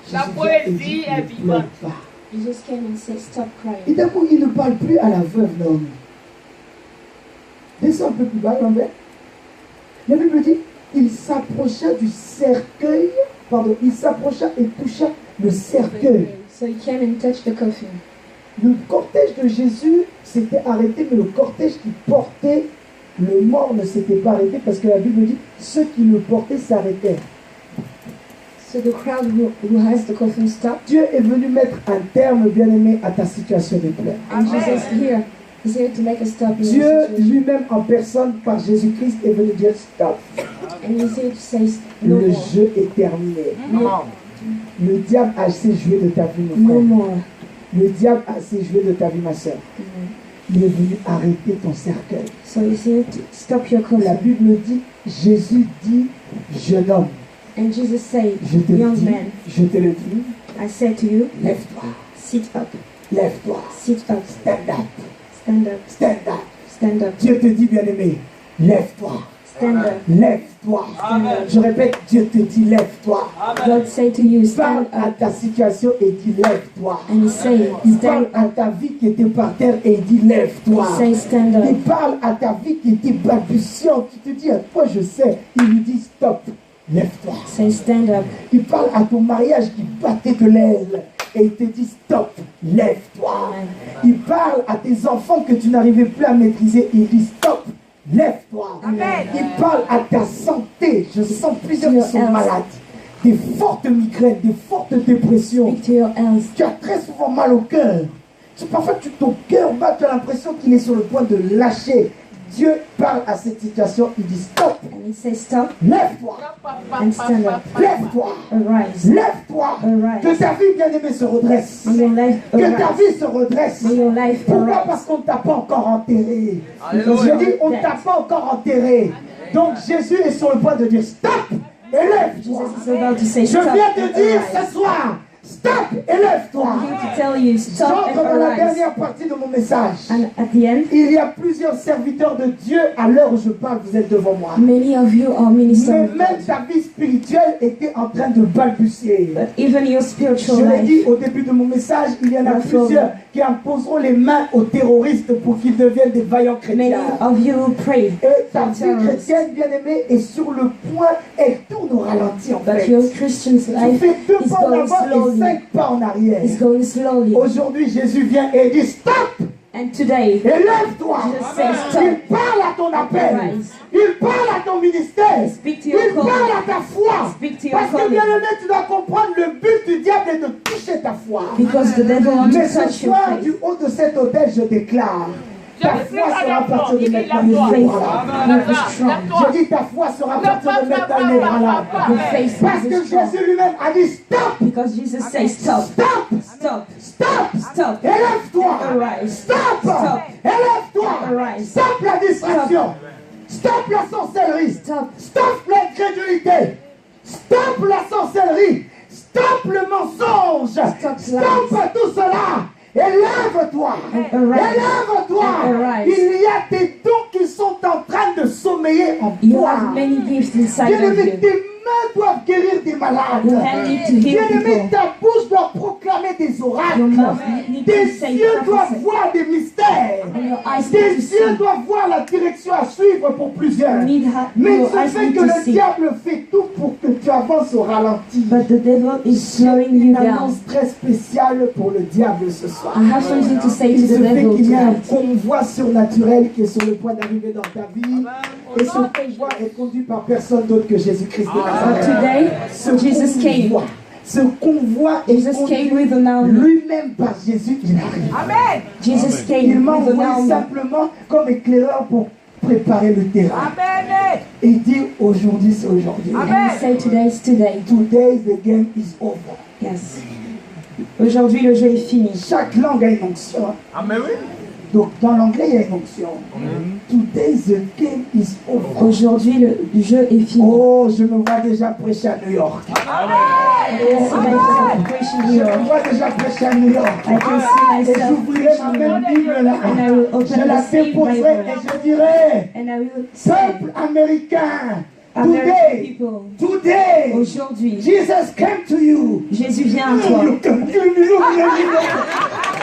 [SPEAKER 1] Jésus
[SPEAKER 4] La
[SPEAKER 1] vient et
[SPEAKER 4] poésie
[SPEAKER 1] dit,
[SPEAKER 4] est
[SPEAKER 1] ne
[SPEAKER 4] vivante.
[SPEAKER 1] pleure pas.
[SPEAKER 2] Jesus came and said, stop
[SPEAKER 1] Et
[SPEAKER 2] crying.
[SPEAKER 1] d'un coup, il ne parle plus à la veuve Naomi. Descends un peu plus bas, l'envers. La Bible dit, il s'approcha du cercueil, il s'approcha et toucha le cercueil.
[SPEAKER 2] So he came and touched the coffin.
[SPEAKER 1] Le cortège de Jésus s'était arrêté, mais le cortège qui portait le mort ne s'était pas arrêté parce que la Bible dit, ceux qui le portaient s'arrêtèrent.
[SPEAKER 2] So the crowd who has the coffin stopped.
[SPEAKER 1] Dieu est venu mettre un terme, bien-aimé, à ta situation de pleurs.
[SPEAKER 2] And Jesus is here to make a stop in
[SPEAKER 1] Dieu
[SPEAKER 2] your situation.
[SPEAKER 1] lui-même en personne par Jésus-Christ est venu dire stop.
[SPEAKER 2] And he's here to say no
[SPEAKER 1] Le
[SPEAKER 2] more.
[SPEAKER 1] jeu est terminé. Le diable a assez joué de ta vie, mon
[SPEAKER 2] No
[SPEAKER 1] frère.
[SPEAKER 2] more.
[SPEAKER 1] Le diable a assez joué de ta vie, ma soeur. Il est venu arrêter ton cercueil.
[SPEAKER 2] So he's here to stop your
[SPEAKER 1] La
[SPEAKER 2] coffin.
[SPEAKER 1] Bible dit, Jésus dit, jeune homme,
[SPEAKER 2] And Jesus said,
[SPEAKER 1] je te le
[SPEAKER 2] young
[SPEAKER 1] dis,
[SPEAKER 2] man,
[SPEAKER 1] je te le dis,
[SPEAKER 2] I say to you,
[SPEAKER 1] lève-toi,
[SPEAKER 2] sit up,
[SPEAKER 1] lève-toi,
[SPEAKER 2] sit up,
[SPEAKER 1] stand up,
[SPEAKER 2] stand up,
[SPEAKER 1] stand up.
[SPEAKER 2] stand up,
[SPEAKER 1] Dieu te dit, bien-aimé, lève-toi,
[SPEAKER 2] stand up.
[SPEAKER 1] lève-toi. Je répète, Dieu te dit, lève-toi.
[SPEAKER 2] God say to you,
[SPEAKER 1] Il parle
[SPEAKER 2] stand
[SPEAKER 1] à
[SPEAKER 2] up.
[SPEAKER 1] ta situation et dit, lève-toi.
[SPEAKER 2] And he say,
[SPEAKER 1] Il
[SPEAKER 2] stand
[SPEAKER 1] parle à
[SPEAKER 2] up.
[SPEAKER 1] ta vie qui était par terre et il dit,
[SPEAKER 2] He
[SPEAKER 1] lève-toi.
[SPEAKER 2] say, stand
[SPEAKER 1] Il
[SPEAKER 2] up.
[SPEAKER 1] parle à ta vie qui était balbutiante. Tu te dis, à toi je sais. Il lui dit, stop, lève-toi.
[SPEAKER 2] Say, stand up.
[SPEAKER 1] Il parle à ton mariage qui battait de l'aile. Et il te dit, stop, lève-toi.
[SPEAKER 2] Amen.
[SPEAKER 1] Il parle à tes enfants que tu n'arrivais plus à maîtriser. Il dit, stop, lève-toi.
[SPEAKER 4] Amen.
[SPEAKER 1] Il parle à ta santé. Je sens plusieurs qui sont malades. des fortes migraines, des fortes dépressions.
[SPEAKER 2] Speak to your health.
[SPEAKER 1] Tu as très souvent mal au cœur. Parfois, ton cœur bat, tu as l'impression qu'il est sur le point de lâcher. Dieu parle à cette situation, il dit stop.
[SPEAKER 2] And he says stop
[SPEAKER 1] Lève-toi.
[SPEAKER 2] and stand up.
[SPEAKER 1] Lève-toi.
[SPEAKER 2] Arise.
[SPEAKER 1] Lève-toi.
[SPEAKER 2] Arise.
[SPEAKER 1] Que ta vie bien-aimée se redresse.
[SPEAKER 2] May your life
[SPEAKER 1] Que ta
[SPEAKER 2] arise.
[SPEAKER 1] vie se redresse.
[SPEAKER 2] May your life
[SPEAKER 1] Pourquoi?
[SPEAKER 2] arise.
[SPEAKER 1] Parce qu'on ne t'a pas encore enterré.
[SPEAKER 2] Because
[SPEAKER 1] Je
[SPEAKER 2] you're
[SPEAKER 1] dis, on ne
[SPEAKER 2] dead.
[SPEAKER 1] t'a pas encore enterré. Donc Jésus est sur le point de dire stop et lève-toi.
[SPEAKER 2] Jesus is about to say
[SPEAKER 1] Je
[SPEAKER 2] stop
[SPEAKER 1] viens te
[SPEAKER 2] and
[SPEAKER 1] dire
[SPEAKER 2] arise.
[SPEAKER 1] ce soir, stop et lève-toi.
[SPEAKER 2] I'm here to tell you stop
[SPEAKER 1] J'entre
[SPEAKER 2] and
[SPEAKER 1] dans la
[SPEAKER 2] arise.
[SPEAKER 1] dernière partie de mon message.
[SPEAKER 2] And at the end,
[SPEAKER 1] Il y a plusieurs serviteurs de Dieu à l'heure où je parle, vous êtes devant moi.
[SPEAKER 2] many of you are ministers
[SPEAKER 1] Mais
[SPEAKER 2] of
[SPEAKER 1] même
[SPEAKER 2] God.
[SPEAKER 1] ta vie spirituelle était en train de balbutier.
[SPEAKER 2] But even your spiritual
[SPEAKER 1] Je l'ai dit
[SPEAKER 2] life,
[SPEAKER 1] au début de mon message, il y en a
[SPEAKER 2] That's
[SPEAKER 1] plusieurs
[SPEAKER 2] all.
[SPEAKER 1] qui imposeront les mains aux terroristes pour qu'ils deviennent des vaillants
[SPEAKER 2] many
[SPEAKER 1] chrétiens.
[SPEAKER 2] of you will pray.
[SPEAKER 1] Et ta
[SPEAKER 2] for
[SPEAKER 1] vie
[SPEAKER 2] terrorists.
[SPEAKER 1] chrétienne bien-aimée est sur le point, elle tourne au ralenti en
[SPEAKER 2] But
[SPEAKER 1] fait.
[SPEAKER 2] your Christian's
[SPEAKER 1] Tu
[SPEAKER 2] life
[SPEAKER 1] fais 2
[SPEAKER 2] is
[SPEAKER 1] pas en
[SPEAKER 2] going
[SPEAKER 1] avant et
[SPEAKER 2] slowly.
[SPEAKER 1] 5 pas en arrière.
[SPEAKER 2] Is going slowly.
[SPEAKER 1] Aujourd'hui, Jésus vient et dit stop
[SPEAKER 2] And today,
[SPEAKER 1] et lève-toi.
[SPEAKER 2] Jesus says
[SPEAKER 1] Il
[SPEAKER 2] stop.
[SPEAKER 1] parle à ton appel.
[SPEAKER 2] Arise.
[SPEAKER 1] Il parle à ton ministère.
[SPEAKER 2] Speak to your
[SPEAKER 1] Il parle
[SPEAKER 2] calling.
[SPEAKER 1] à ta foi.
[SPEAKER 2] Speak to your
[SPEAKER 1] Parce que
[SPEAKER 2] calling.
[SPEAKER 1] bien aimé, tu dois comprendre le but du diable est de toucher ta foi.
[SPEAKER 2] Because the devil wants
[SPEAKER 1] Mais
[SPEAKER 2] to
[SPEAKER 1] ce
[SPEAKER 2] touch your
[SPEAKER 1] soir,
[SPEAKER 2] faith.
[SPEAKER 1] du haut de cet autel, je déclare, ta foi sera à partir de maintenant
[SPEAKER 2] Your faith
[SPEAKER 1] inébranlable.
[SPEAKER 2] will be strong.
[SPEAKER 1] Je dis ta foi sera à partir de maintenant inébranlable.
[SPEAKER 2] Your faith
[SPEAKER 1] Parce
[SPEAKER 2] will
[SPEAKER 1] que
[SPEAKER 2] be strong.
[SPEAKER 1] Jésus lui-même a dit stop,
[SPEAKER 2] Because Jesus says stop.
[SPEAKER 1] stop,
[SPEAKER 2] Stop.
[SPEAKER 1] stop,
[SPEAKER 2] Stop.
[SPEAKER 1] élève-toi,
[SPEAKER 2] Arise.
[SPEAKER 1] stop,
[SPEAKER 2] Stop.
[SPEAKER 1] élève-toi,
[SPEAKER 2] Arise.
[SPEAKER 1] stop la distraction, stop la sorcellerie,
[SPEAKER 2] Stop.
[SPEAKER 1] stop l'incrédulité, stop la sorcellerie, stop le mensonge,
[SPEAKER 2] Stop
[SPEAKER 1] stop tout cela. Élève-toi,
[SPEAKER 2] And arise.
[SPEAKER 1] élève-toi.
[SPEAKER 2] And arise.
[SPEAKER 1] Il y a des dons qui sont en train de sommeiller en
[SPEAKER 2] You
[SPEAKER 1] toi.
[SPEAKER 2] have many gifts inside
[SPEAKER 1] Bien
[SPEAKER 2] of
[SPEAKER 1] aimé,
[SPEAKER 2] you.
[SPEAKER 1] tes mains doivent guérir des malades.
[SPEAKER 2] Your hand need to heal
[SPEAKER 1] Bien aimé,
[SPEAKER 2] people.
[SPEAKER 1] ta bouche doit proclamer des
[SPEAKER 2] Your
[SPEAKER 1] oracles.
[SPEAKER 2] mouth need
[SPEAKER 1] Tes
[SPEAKER 2] to say
[SPEAKER 1] yeux doivent
[SPEAKER 2] prophecy.
[SPEAKER 1] voir des mystères.
[SPEAKER 2] And your eyes
[SPEAKER 1] Tes
[SPEAKER 2] need to
[SPEAKER 1] yeux
[SPEAKER 2] see.
[SPEAKER 1] doivent voir la direction à suivre pour plusieurs. Mais
[SPEAKER 2] Your
[SPEAKER 1] ce
[SPEAKER 2] eyes
[SPEAKER 1] fait
[SPEAKER 2] need
[SPEAKER 1] que
[SPEAKER 2] to
[SPEAKER 1] le
[SPEAKER 2] see.
[SPEAKER 1] diable fait tout pour que tu avances au ralenti.
[SPEAKER 2] But the devil is
[SPEAKER 1] J'ai
[SPEAKER 2] slowing you
[SPEAKER 1] une
[SPEAKER 2] down.
[SPEAKER 1] annonce très spéciale pour le diable ce soir.
[SPEAKER 2] I have something to say
[SPEAKER 1] Il
[SPEAKER 2] to
[SPEAKER 1] se
[SPEAKER 2] the
[SPEAKER 1] fait
[SPEAKER 2] devil
[SPEAKER 1] qu'il y a un
[SPEAKER 2] tonight.
[SPEAKER 1] convoi surnaturel qui est sur le point d'arriver dans ta vie. Et ce convoi est conduit par personne d'autre que Jésus-Christ de
[SPEAKER 2] But
[SPEAKER 1] Nazareth.
[SPEAKER 2] today, Jesus came.
[SPEAKER 1] Ce convoi est
[SPEAKER 2] Jesus came
[SPEAKER 1] conduit
[SPEAKER 2] with an army.
[SPEAKER 1] lui-même par Jésus. Il arrive.
[SPEAKER 2] Jesus
[SPEAKER 1] Il
[SPEAKER 2] came
[SPEAKER 1] m'a
[SPEAKER 2] with an
[SPEAKER 1] envoyé
[SPEAKER 2] army.
[SPEAKER 1] simplement comme éclaireur pour préparer le terrain. Et dire aujourd'hui, c'est aujourd'hui.
[SPEAKER 2] And he said today is today.
[SPEAKER 1] Today the game is over.
[SPEAKER 2] Yes. Aujourd'hui, le jeu est fini.
[SPEAKER 1] Chaque langue a une onction.
[SPEAKER 3] Amen, oui.
[SPEAKER 1] Donc dans l'anglais, il y a une onction. Today the game is over.
[SPEAKER 2] Aujourd'hui, le jeu est fini.
[SPEAKER 1] Oh, je me vois déjà prêcher à New York.
[SPEAKER 2] Yes, I can preach in
[SPEAKER 1] Je
[SPEAKER 2] New
[SPEAKER 1] me
[SPEAKER 2] York.
[SPEAKER 1] vois déjà prêcher à New York.
[SPEAKER 2] I can see
[SPEAKER 1] Et
[SPEAKER 2] myself
[SPEAKER 1] j'ouvrirai ma
[SPEAKER 2] preaching
[SPEAKER 1] même Bible là.
[SPEAKER 2] And I will
[SPEAKER 1] Je
[SPEAKER 2] open
[SPEAKER 1] la
[SPEAKER 2] the same
[SPEAKER 1] déposerai
[SPEAKER 2] Bible.
[SPEAKER 1] et je dirai,
[SPEAKER 2] And I will say,
[SPEAKER 1] peuple américain,
[SPEAKER 2] American
[SPEAKER 1] today,
[SPEAKER 2] people,
[SPEAKER 1] today,
[SPEAKER 2] aujourd'hui,
[SPEAKER 1] Jesus came to you.
[SPEAKER 2] Jésus vient à toi.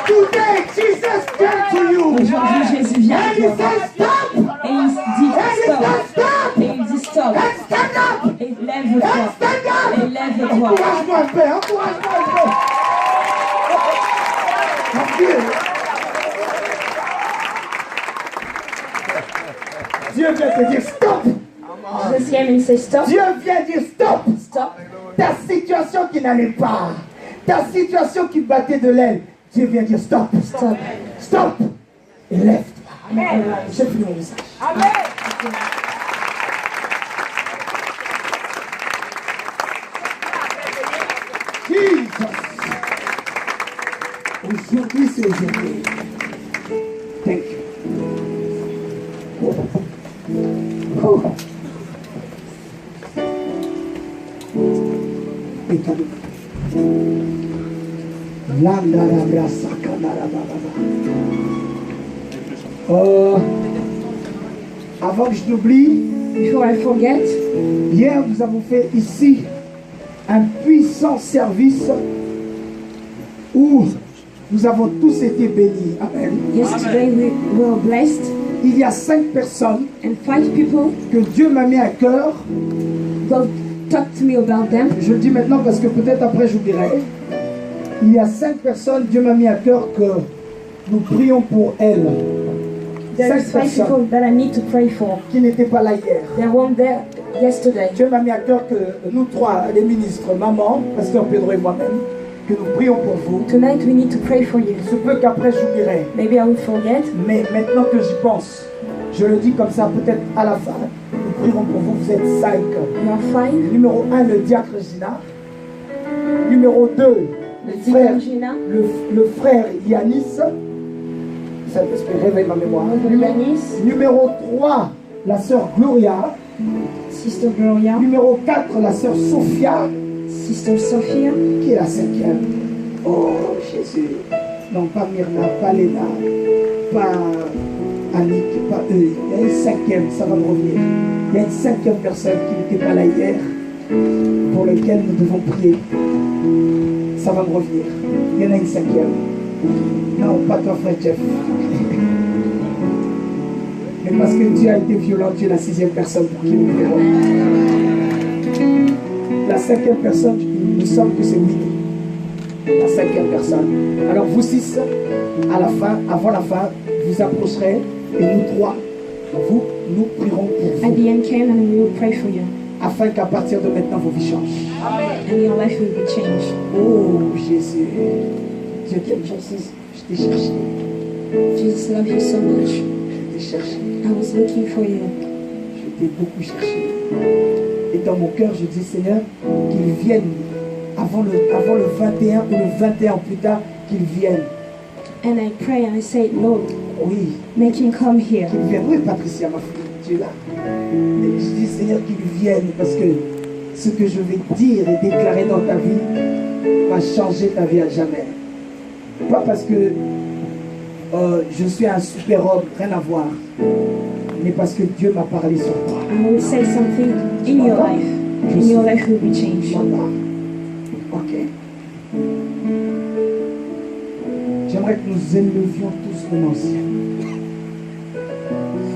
[SPEAKER 1] Today, Jesus came to you.
[SPEAKER 2] Aujourd'hui, Jésus vient à
[SPEAKER 1] And he
[SPEAKER 2] toi.
[SPEAKER 1] said, stop.
[SPEAKER 2] Et il dit
[SPEAKER 1] And he
[SPEAKER 2] stop.
[SPEAKER 1] said, stop.
[SPEAKER 2] Et il dit stop.
[SPEAKER 1] And stand up.
[SPEAKER 2] Et lève-toi.
[SPEAKER 1] And stand up.
[SPEAKER 2] Et lève-toi.
[SPEAKER 1] Encourage-moi un peu, encourage-moi un peu. Mon Dieu. Dieu vient te dire stop.
[SPEAKER 2] Jesus came and said stop.
[SPEAKER 1] Dieu vient dire stop.
[SPEAKER 2] Stop.
[SPEAKER 1] Ta situation qui n'allait pas, ta situation qui battait de l'aile, Dieu vient dire stop.
[SPEAKER 2] Stop.
[SPEAKER 1] Stop. Et lève-toi.
[SPEAKER 2] Amen.
[SPEAKER 1] J'ai fini mon message. Jesus. Aujourd'hui, c'est aujourd'hui. Thank you. Oh. Et calme. Avant que je n'oublie,
[SPEAKER 2] Before I forget,
[SPEAKER 1] hier nous avons fait ici un puissant service où nous avons tous été bénis. Amen.
[SPEAKER 2] yesterday we were blessed
[SPEAKER 1] Il y a 5 personnes
[SPEAKER 2] and 5 people
[SPEAKER 1] que Dieu m'a mis à cœur.
[SPEAKER 2] God talked to me about them.
[SPEAKER 1] Je le dis maintenant parce que peut-être après j'oublierai. Il y a 5 personnes, Dieu m'a mis à cœur que nous prions pour elles.
[SPEAKER 2] There
[SPEAKER 1] 5
[SPEAKER 2] is 5
[SPEAKER 1] personnes
[SPEAKER 2] people that I need to pray for.
[SPEAKER 1] qui n'étaient pas là hier.
[SPEAKER 2] They weren't there yesterday.
[SPEAKER 1] Dieu m'a mis à cœur que nous trois, les ministres, maman, pasteur Pedro et moi-même, que nous prions pour vous.
[SPEAKER 2] Tonight we need to pray for you.
[SPEAKER 1] Il se peut qu'après j'oublierai.
[SPEAKER 2] Maybe I will forget.
[SPEAKER 1] Mais maintenant que j'y pense, je le dis comme ça, peut-être à la fin, nous prierons pour vous, vous êtes 5.
[SPEAKER 2] You are fine.
[SPEAKER 1] Numéro 1, le diacre Gina. Numéro 2, le frère Yanis. Ça réveille ma mémoire. Numéro 3, la sœur Gloria.
[SPEAKER 2] Sister Gloria.
[SPEAKER 1] Numéro 4, la sœur Sophia.
[SPEAKER 2] Sister Sophia.
[SPEAKER 1] Qui est la 5e? Oh Jésus. Non, pas Myrna, pas Léna, pas Annick, pas eux. Il y a une 5e, ça va me revenir. Il y a une 5e personne qui n'était pas là hier, pour laquelle nous devons prier. Ça va me revenir. Il y en a une 5e. Non, pas toi, frère Jeff. Mais parce que Dieu a été violent, tu es la 6e personne pour qui nous prions. La 5e personne, il me semble que c'est Winnie. La 5e personne. Alors vous 6, à la fin, avant la fin, vous approcherez et nous 3, nous prierons pour
[SPEAKER 2] At
[SPEAKER 1] vous.
[SPEAKER 2] the end came and we will pray for you.
[SPEAKER 1] Afin qu'à partir de maintenant, vos vies changent.
[SPEAKER 2] And your life will be changed.
[SPEAKER 1] Oh Jésus, Dieu t'aime, Jésus. Je t'ai cherché.
[SPEAKER 2] Jesus loves you so much.
[SPEAKER 1] Je t'ai cherché.
[SPEAKER 2] I was looking for you.
[SPEAKER 1] Je t'ai beaucoup cherché. Et dans mon cœur, je dis, Seigneur, qu'ils viennent avant le 21 ou le 21 plus tard, qu'ils viennent.
[SPEAKER 2] And I pray and I say, Lord,
[SPEAKER 1] Oui,
[SPEAKER 2] make him come here.
[SPEAKER 1] qu'ils viennent. Oui, Patricia, ma fille, tu es là. Et je dis, Seigneur, qu'ils viennent parce que ce que je vais dire et déclarer dans ta vie va changer ta vie à jamais. Pas parce que je suis un super homme, rien à voir, mais parce que Dieu m'a parlé sur toi.
[SPEAKER 2] I will say something in your life. And your life will be changed.
[SPEAKER 1] Voilà. Ok. J'aimerais que nous élevions tous nos anciens.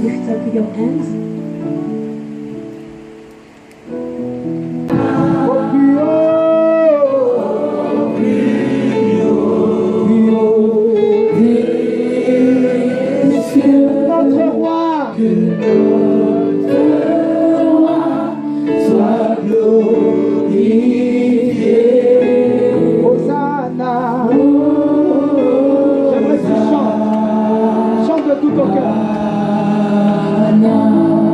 [SPEAKER 2] Lift up your hands.
[SPEAKER 1] Notre roi,
[SPEAKER 4] sois glorifié.
[SPEAKER 1] Hosanna. J'aimerais que tu chantes. Chante de tout ton cœur.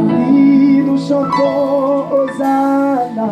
[SPEAKER 1] Oui, nous chantons Hosanna.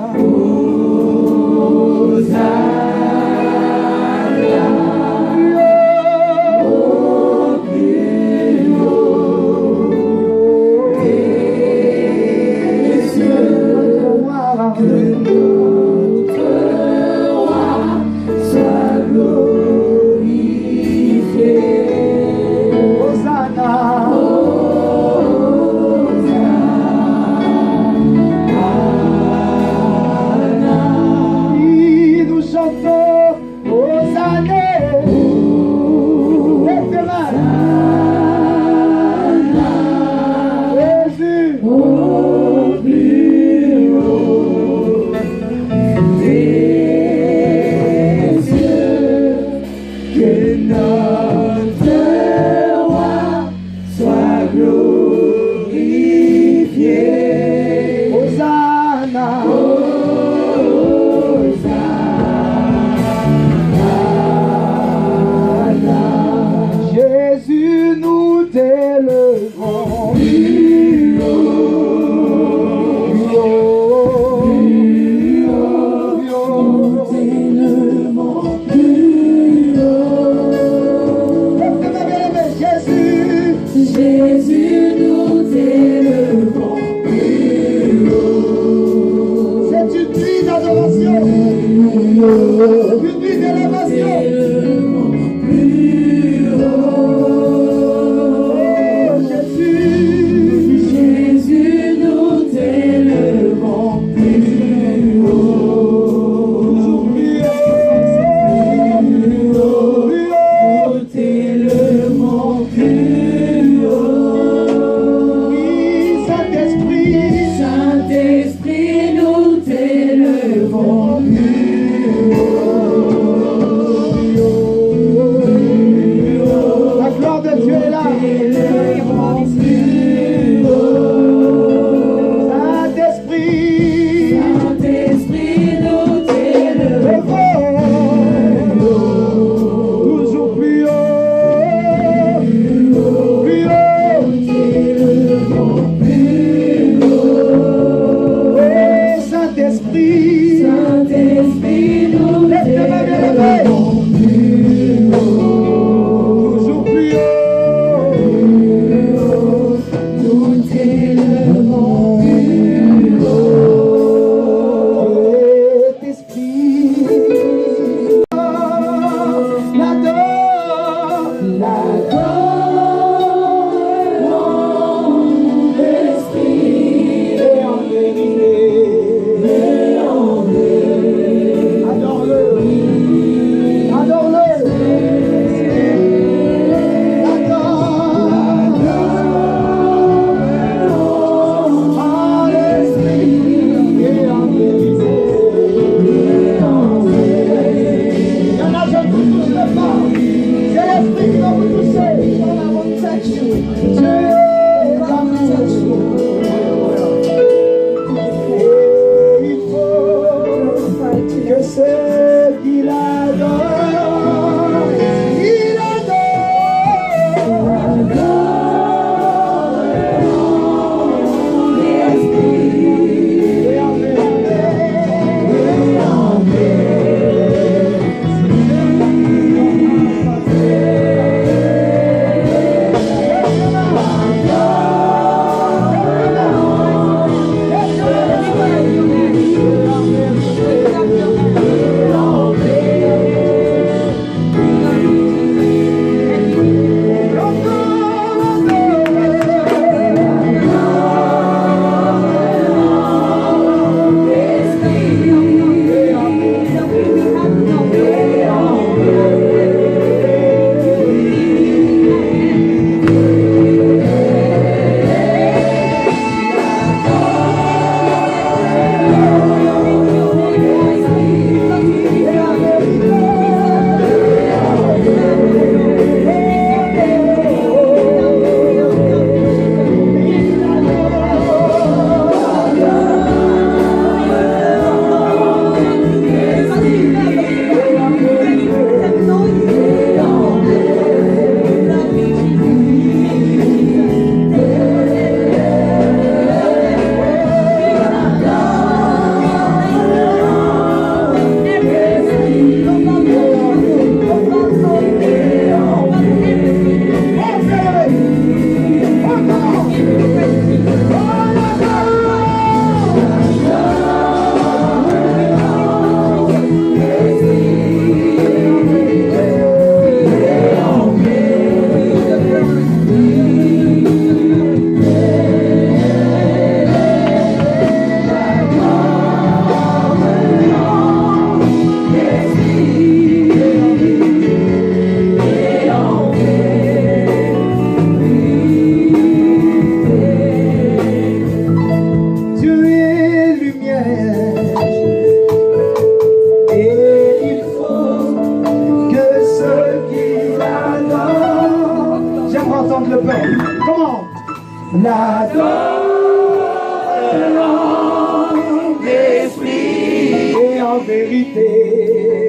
[SPEAKER 1] en vérité.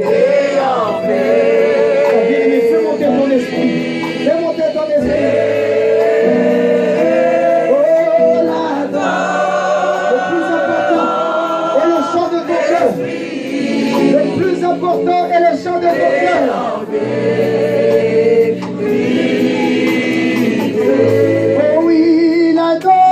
[SPEAKER 1] Et en vérité. Fais monter ton esprit. Fais monter ton esprit. Oh, la danse. Le plus important est le chant de ton cœur. Le plus important est le chant de ton cœur. Oh oui, la danse.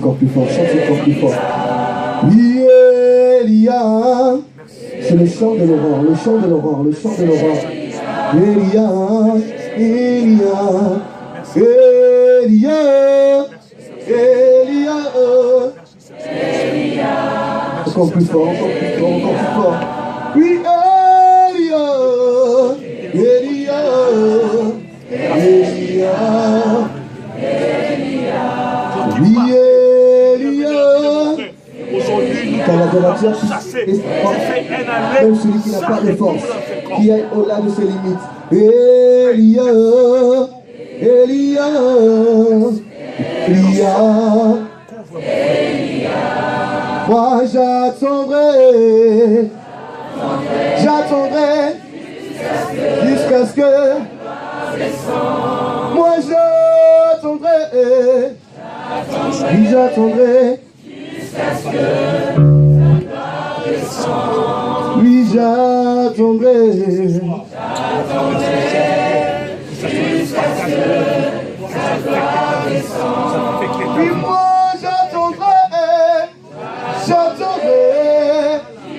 [SPEAKER 4] encore plus fort, chante encore plus fort. Elia, c'est le chant de l'aurore, le chant de l'aurore, le chant de l'aurore. Elia, Elia, Elia, Elia. Encore plus fort, encore plus fort, encore plus fort. Oui, Elia, Elia, Elia. Oui, Elia. Car l'adorateur, même celui qui n'a pas de force, qui est au-delà de ses limites. Elia, Elia, Elia. Moi j'attendrai jusqu'à ce que moi j'attendrai jusqu'à ce que oui j'attendrai oui moi j'attendrai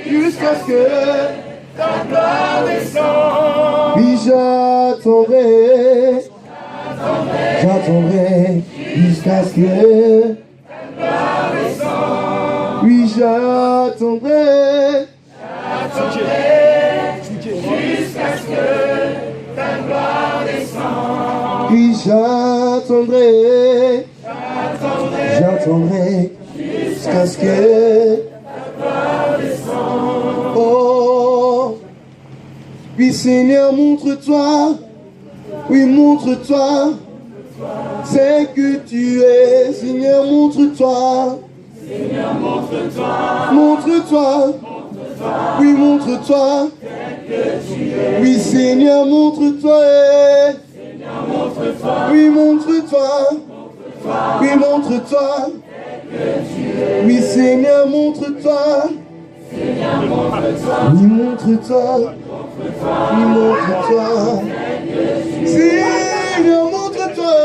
[SPEAKER 4] jusqu'à ce que ta gloire descende. Oui, j'attendrai j'attendrai, j'attendrai jusqu'à ce que oui, j'attendrai jusqu'à ce que ta gloire descende. Oui, j'attendrai jusqu'à ce que ta gloire descende. Oh, oui, Seigneur, montre-toi. Oui, montre-toi. C'est que tu es, Seigneur, montre-toi. Seigneur, montre-toi. Montre-toi. Oui, montre-toi. Oui, Seigneur, montre-toi. Seigneur, montre-toi. Oui, montre-toi. Oui, montre-toi. Oui, Seigneur, montre-toi. Seigneur, montre-toi. Oui, montre-toi. Oui, montre-toi. Seigneur, montre-toi.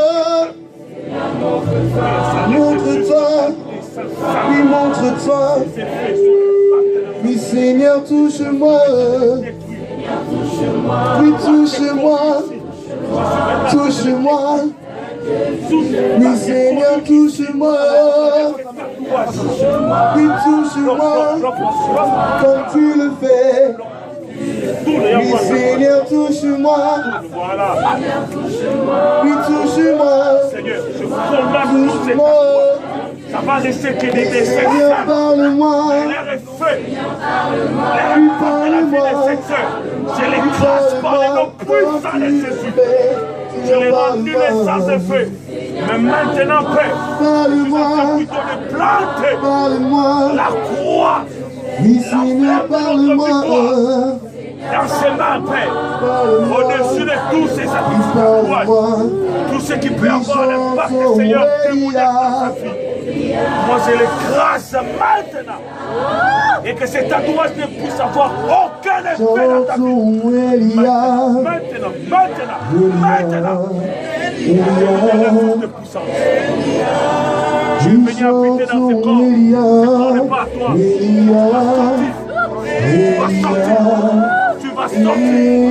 [SPEAKER 4] Montre-toi. Oui, montre-toi. Oui, Seigneur, touche-moi. Oui, touche-moi. Touche-moi. Oui, Seigneur, touche-moi. Oui, touche-moi. Comme tu le fais. Oui, Seigneur, touche-moi. Oui, touche-moi. Touche-moi.
[SPEAKER 3] Ça va rester que des décès.
[SPEAKER 4] Seigneur, parle-moi.
[SPEAKER 3] L'air est feu.
[SPEAKER 4] Oui, parle-moi.
[SPEAKER 3] Je les crache par les noms puissants de Jésus. Je les rends nuls et sans effet. Mais maintenant, Père,
[SPEAKER 4] parle-moi.
[SPEAKER 3] plutôt de planter
[SPEAKER 4] Parle-moi.
[SPEAKER 3] la croix.
[SPEAKER 4] Oui, Seigneur, parle-moi.
[SPEAKER 3] Dans ses mains, Père, au-dessus de tous ces sacrifices, tout ce qui peut avoir l'impact, Seigneur, témoigner dans sa vie. Moi, je le grâce maintenant. Et que cet tatouage ne puisse avoir aucun effet dans ta vie. Maintenant. De puissance. Je vais venir habiter dans ce corps. Ce corps n'est pas à toi. Tu vas sortir.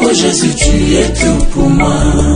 [SPEAKER 5] Oh Jésus, tu es tout pour moi.